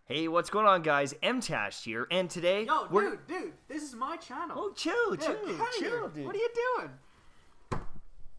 Hey, what's going on, guys? MTash here, and today Dude, this is my channel. Oh, chill, Get outta here. dude. What are you doing?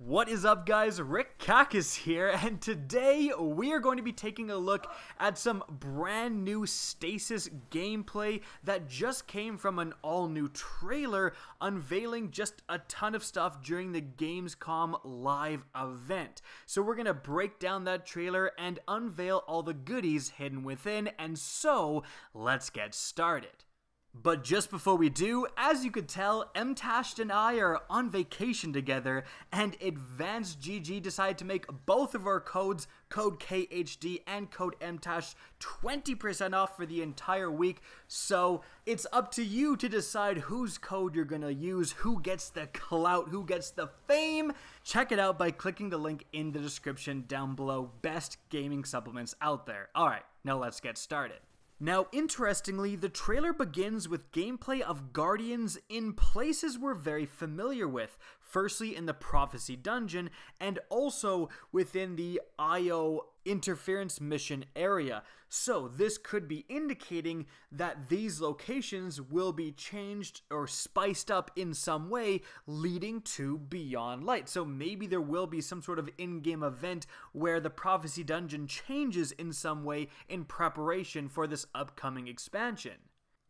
What is up, guys? Rick Kakis here, and today we are going to be taking a look at some brand new Stasis gameplay that just came from an all-new trailer unveiling just a ton of stuff during the Gamescom live event. So we're going to break down that trailer and unveil all the goodies hidden within, and so let's get started. But just before we do, as you could tell, MTash and I are on vacation together, and Advanced GG decided to make both of our codes, code KHD and code MTash, 20% off for the entire week. So it's up to you to decide whose code you're gonna use, who gets the clout, who gets the fame. Check it out by clicking the link in the description down below. Best gaming supplements out there. Alright, now let's get started. Now, interestingly, the trailer begins with gameplay of Guardians in places we're very familiar with. Firstly, in the Prophecy Dungeon, and also within the IO interference mission area. So this could be indicating that these locations will be changed or spiced up in some way, leading to Beyond Light. So maybe there will be some sort of in-game event where the Prophecy Dungeon changes in some way in preparation for this upcoming expansion.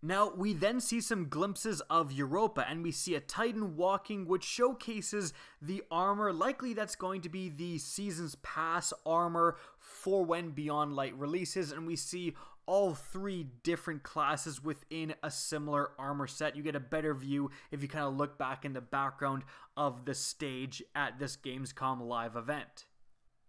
Now, we then see some glimpses of Europa, and we see a Titan walking, which showcases the armor. Likely that's going to be the Season's Pass armor for when Beyond Light releases, and we see all three different classes within a similar armor set. You get a better view if you kind of look back in the background of the stage at this Gamescom live event.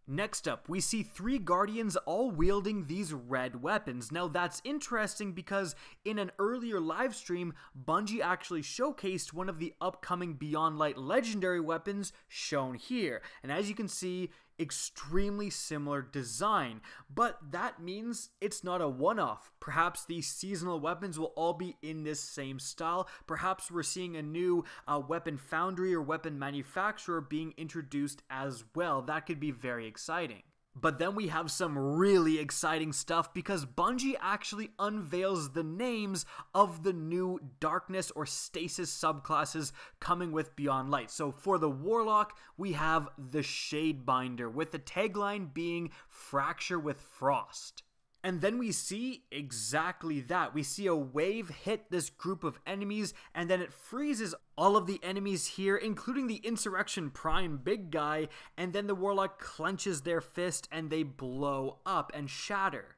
Next up, we see three Guardians all wielding these red weapons. Now that's interesting because in an earlier live stream, Bungie actually showcased one of the upcoming Beyond Light legendary weapons shown here. And as you can see, extremely similar design, but that means it's not a one-off. Perhaps these seasonal weapons will all be in this same style. Perhaps we're seeing a new weapon foundry or weapon manufacturer being introduced as well. That could be very exciting. But then we have some really exciting stuff because Bungie actually unveils the names of the new Darkness or Stasis subclasses coming with Beyond Light. So for the Warlock, we have the Shadebinder, with the tagline being Fracture with Frost. And then we see exactly that. We see a wave hit this group of enemies, and then it freezes all of the enemies here, including the Insurrection Prime big guy, and then the Warlock clenches their fist and they blow up and shatter.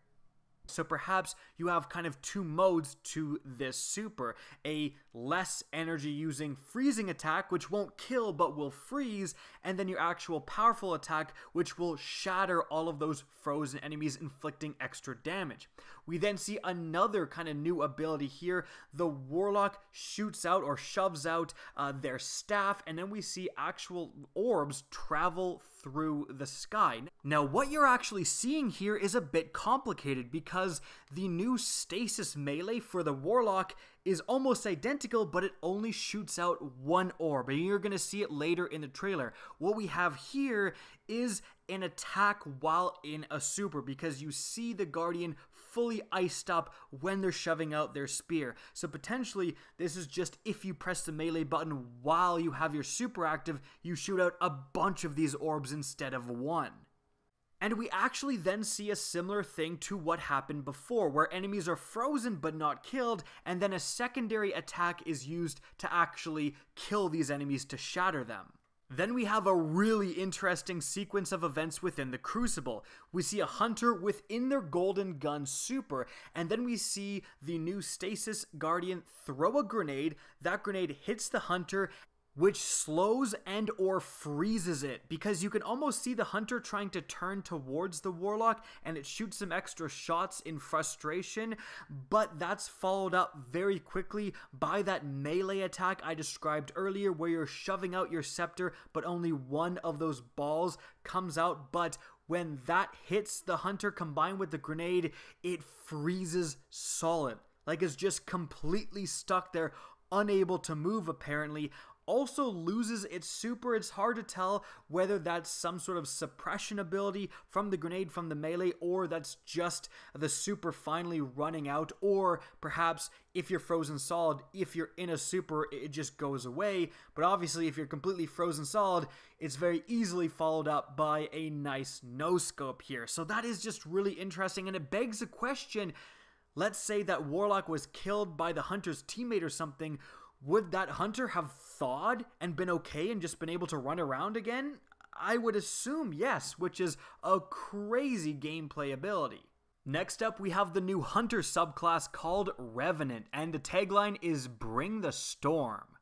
So perhaps you have kind of two modes to this super. A less energy using freezing attack, which won't kill but will freeze, and then your actual powerful attack, which will shatter all of those frozen enemies, inflicting extra damage. We then see another kind of new ability here. The Warlock shoots out or shoves out their staff, and then we see actual orbs travel through the sky. Now, what you're actually seeing here is a bit complicated because the new Stasis melee for the Warlock is almost identical, but it only shoots out one orb, and you're going to see it later in the trailer. What we have here is an attack while in a super, because you see the Guardian fully iced up when they're shoving out their spear. So potentially this is just if you press the melee button while you have your super active, you shoot out a bunch of these orbs instead of one. And we actually then see a similar thing to what happened before, where enemies are frozen but not killed, and then a secondary attack is used to actually kill these enemies to shatter them. Then we have a really interesting sequence of events within the Crucible. We see a hunter within their golden gun super, and then we see the new Stasis Guardian throw a grenade. That grenade hits the hunter, which slows and or freezes it, because you can almost see the hunter trying to turn towards the Warlock, and it shoots some extra shots in frustration, but that's followed up very quickly by that melee attack I described earlier, where you're shoving out your scepter but only one of those balls comes out. But when that hits the hunter combined with the grenade, it freezes solid, like it's just completely stuck there, unable to move apparently. also loses its super. It's hard to tell whether that's some sort of suppression ability from the grenade from the melee, or that's just the super finally running out, or perhaps if you're frozen solid, if you're in a super, it just goes away. But obviously, if you're completely frozen solid, it's very easily followed up by a nice no-scope here. So that is just really interesting, and it begs the question, let's say that Warlock was killed by the Hunter's teammate or something, would that Hunter have thawed and been okay and just been able to run around again? I would assume yes, which is a crazy gameplay ability. Next up, we have the new Hunter subclass called Revenant, and the tagline is "Bring the Storm."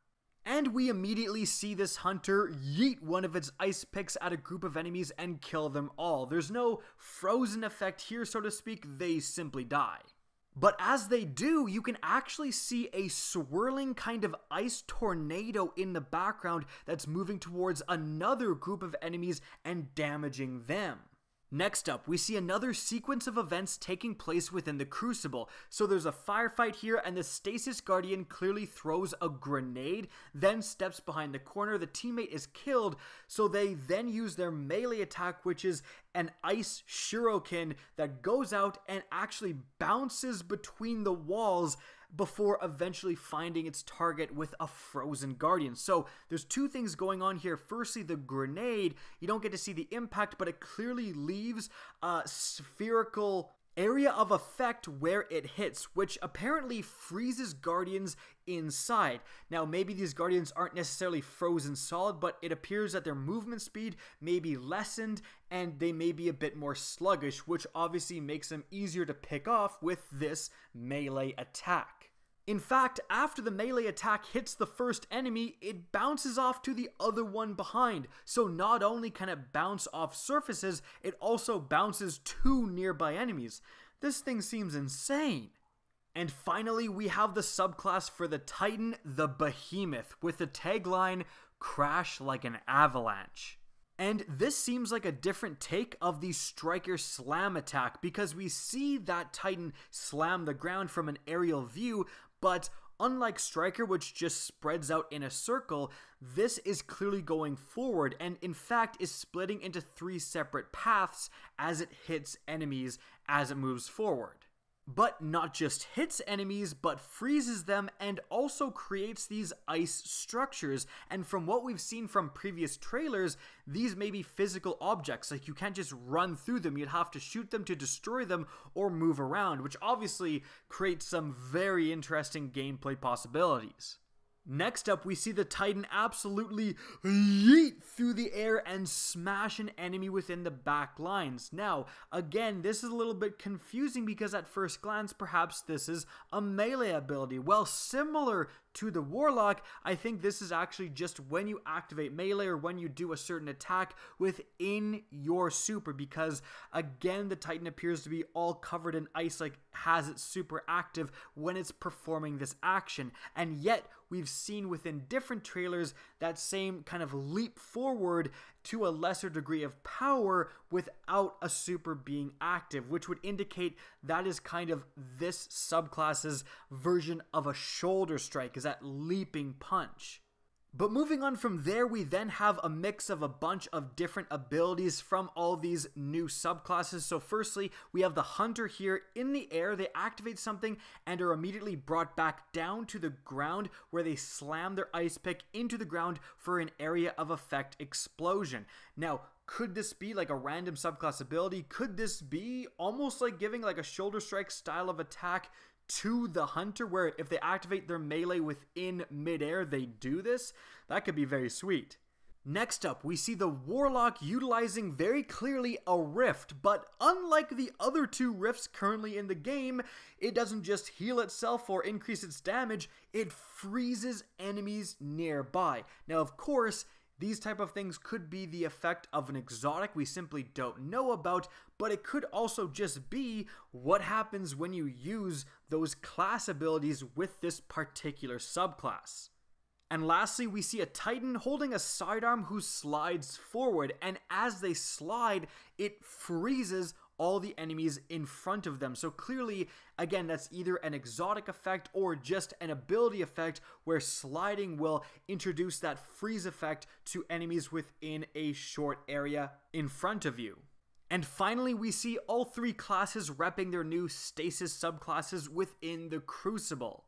And we immediately see this Hunter yeet one of its ice picks at a group of enemies and kill them all. There's no frozen effect here, so to speak, they simply die. But as they do, you can actually see a swirling kind of ice tornado in the background that's moving towards another group of enemies and damaging them. Next up, we see another sequence of events taking place within the Crucible. So there's a firefight here, and the Stasis Guardian clearly throws a grenade, then steps behind the corner. The teammate is killed, so they then use their melee attack, which is an ice shuriken that goes out and actually bounces between the walls before eventually finding its target with a frozen guardian. So there's two things going on here. Firstly, the grenade, you don't get to see the impact, but it clearly leaves a spherical area of effect where it hits, which apparently freezes guardians inside. Now, maybe these guardians aren't necessarily frozen solid, but it appears that their movement speed may be lessened and they may be a bit more sluggish, which obviously makes them easier to pick off with this melee attack. In fact, after the melee attack hits the first enemy, it bounces off to the other one behind. So not only can it bounce off surfaces, it also bounces to nearby enemies. This thing seems insane. And finally, we have the subclass for the Titan, the Behemoth, with the tagline, "Crash like an avalanche." And this seems like a different take of the Striker slam attack, because we see that Titan slam the ground from an aerial view, but unlike Striker, which just spreads out in a circle, this is clearly going forward and in fact is splitting into 3 separate paths as it hits enemies as it moves forward. But not just hits enemies, but freezes them and also creates these ice structures. And from what we've seen from previous trailers, these may be physical objects. Like, you can't just run through them. You'd have to shoot them to destroy them or move around, which obviously creates some very interesting gameplay possibilities. Next up, we see the Titan absolutely yeet through the air and smash an enemy within the back lines. Now, again, this is a little bit confusing because at first glance, perhaps this is a melee ability. Well, similar to the Warlock, I think this is actually just when you activate melee or when you do a certain attack within your super, because again, the Titan appears to be all covered in ice, like has it super active when it's performing this action. And yet, we've seen within different trailers that same kind of leap forward to a lesser degree of power without a super being active, which would indicate that is kind of this subclass's version of a shoulder strike, is that leaping punch. But moving on from there, we then have a mix of a bunch of different abilities from all these new subclasses. So firstly, we have the Hunter here in the air. They activate something and are immediately brought back down to the ground, where they slam their ice pick into the ground for an area of effect explosion. Now, could this be like a random subclass ability? Could this be almost like giving like a shoulder strike style of attack to the Hunter, where if they activate their melee within midair, they do this? That could be very sweet. Next up, we see the Warlock utilizing very clearly a rift, but unlike the other 2 rifts currently in the game, it doesn't just heal itself or increase its damage, it freezes enemies nearby. Now, of course, these type of things could be the effect of an exotic we simply don't know about, but it could also just be what happens when you use those class abilities with this particular subclass. And lastly, we see a Titan holding a sidearm who slides forward, and as they slide, it freezes all the enemies in front of them. So clearly, again, that's either an exotic effect or just an ability effect where sliding will introduce that freeze effect to enemies within a short area in front of you. And finally, we see all three classes repping their new Stasis subclasses within the Crucible.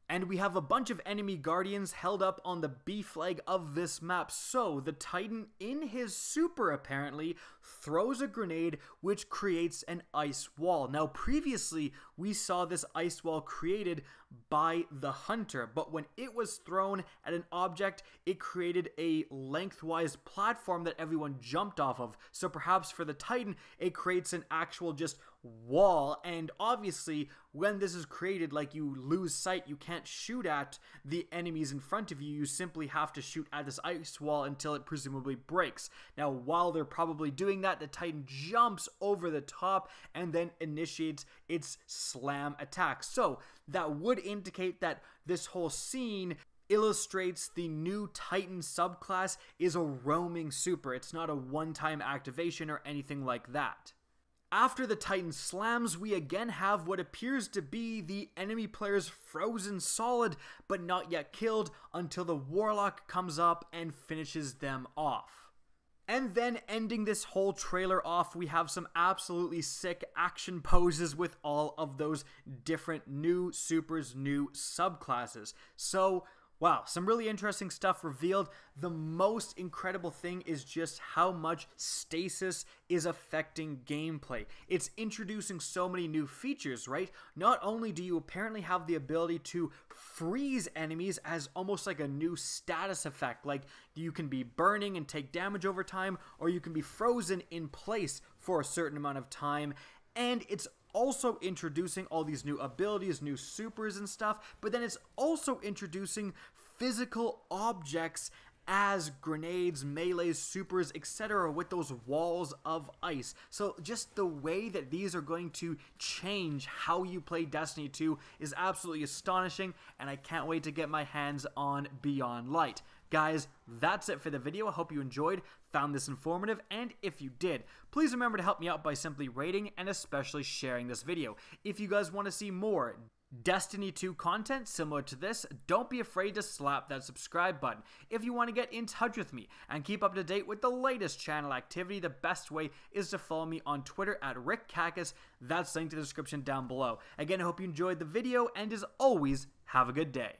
And we have a bunch of enemy guardians held up on the B flag of this map. So the Titan in his super apparently throws a grenade which creates an ice wall. Now previously we saw this ice wall created by the Hunter, but when it was thrown at an object, it created a lengthwise platform that everyone jumped off of. So perhaps for the Titan, it creates an actual just wall, and obviously when this is created, like, you lose sight, you can't shoot at the enemies in front of you, you simply have to shoot at this ice wall until it presumably breaks. Now while they're probably doing that, the Titan jumps over the top and then initiates its slam attack. So that would indicate that this whole scene illustrates the new Titan subclass is a roaming super. It's not a one-time activation or anything like that. After the Titan slams, we again have what appears to be the enemy players frozen solid, but not yet killed until the Warlock comes up and finishes them off. And then ending this whole trailer off, we have some absolutely sick action poses with all of those different new supers, new subclasses. So, wow, some really interesting stuff revealed. The most incredible thing is just how much Stasis is affecting gameplay. It's introducing so many new features, right? Not only do you apparently have the ability to freeze enemies as almost like a new status effect, like you can be burning and take damage over time, or you can be frozen in place for a certain amount of time, and it's also introducing all these new abilities, new supers and stuff, but then it's also introducing physical objects as grenades, melees, supers, etc. with those walls of ice. So just the way that these are going to change how you play Destiny 2 is absolutely astonishing, and I can't wait to get my hands on Beyond Light. Guys, that's it for the video. I hope you enjoyed, found this informative, and if you did, please remember to help me out by simply rating and especially sharing this video. If you guys want to see more Destiny 2 content similar to this, don't be afraid to slap that subscribe button. If you want to get in touch with me and keep up to date with the latest channel activity, the best way is to follow me on Twitter at RickCacus. That's linked in the description down below. Again, I hope you enjoyed the video, and as always, have a good day.